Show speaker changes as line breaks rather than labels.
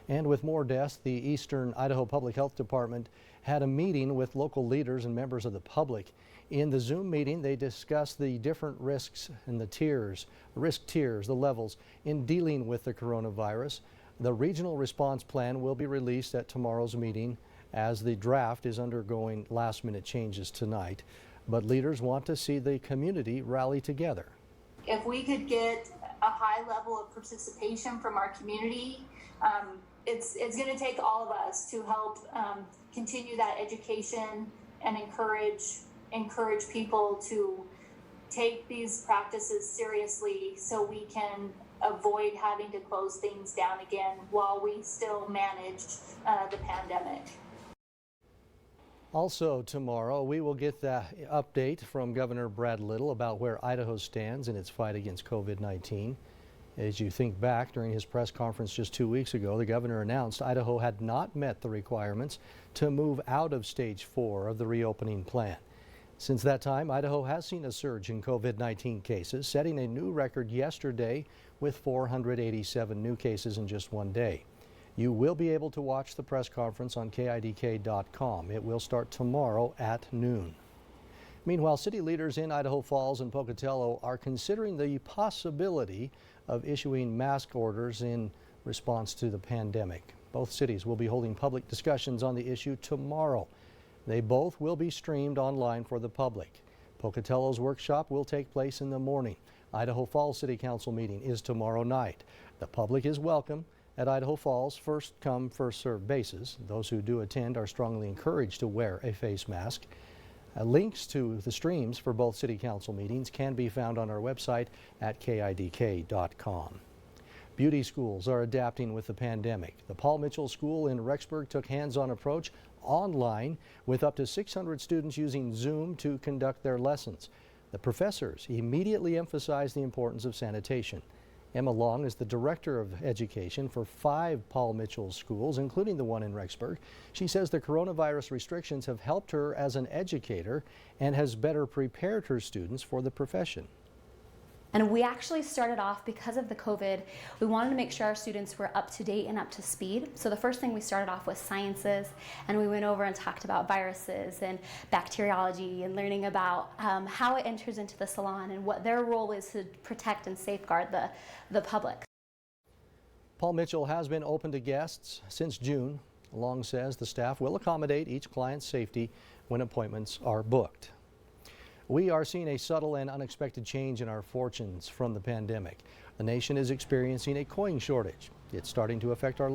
And with more deaths, the Eastern Idaho Public Health Department had a meeting with local leaders and members of the public. In the Zoom meeting, they discussed the different risks and the risk tiers, the levels in dealing with the coronavirus. The regional response plan will be released at tomorrow's meeting, as the draft is undergoing last-minute changes tonight. But leaders want to see the community rally together.
If we could get a high level of participation from our community, it's going to take all of us to help continue that education and encourage people to take these practices seriously, so we can avoid having to close things down again while we still manage the pandemic.
Also tomorrow, we will get the update from Governor Brad Little about where Idaho stands in its fight against COVID-19. As you think back, during his press conference just 2 weeks ago, the governor announced Idaho had not met the requirements to move out of stage 4 of the reopening plan. Since that time, Idaho has seen a surge in COVID-19 cases, setting a new record yesterday with 487 new cases in just one day. You will be able to watch the press conference on KIDK.com. It will start tomorrow at noon. Meanwhile, city leaders in Idaho Falls and Pocatello are considering the possibility of issuing mask orders in response to the pandemic. Both cities will be holding public discussions on the issue tomorrow. They both will be streamed online for the public. Pocatello's workshop will take place in the morning. Idaho Falls City Council meeting is tomorrow night. The public is welcome at Idaho Falls first come, first served basis. Those who do attend are strongly encouraged to wear a face mask. Links to the streams for both City Council meetings can be found on our website at KIDK.com. Beauty schools are adapting with the pandemic. The Paul Mitchell School in Rexburg took hands-on approach online with up to 600 students using Zoom to conduct their lessons. The professors immediately emphasized the importance of sanitation. Emma Long is the Director of Education for 5 Paul Mitchell schools, including the one in Rexburg. She says the coronavirus restrictions have helped her as an educator and has better prepared her students for the profession.
And we actually started off, because of the COVID, we wanted to make sure our students were up to date and up to speed. So the first thing we started off with sciences, and we went over and talked about viruses and bacteriology and learning about how it enters into the salon and what their role is to protect and safeguard the public.
Paul Mitchell has been open to guests since June. Long says the staff will accommodate each client's safety when appointments are booked. We are seeing a subtle and unexpected change in our fortunes from the pandemic. The nation is experiencing a coin shortage. It's starting to affect our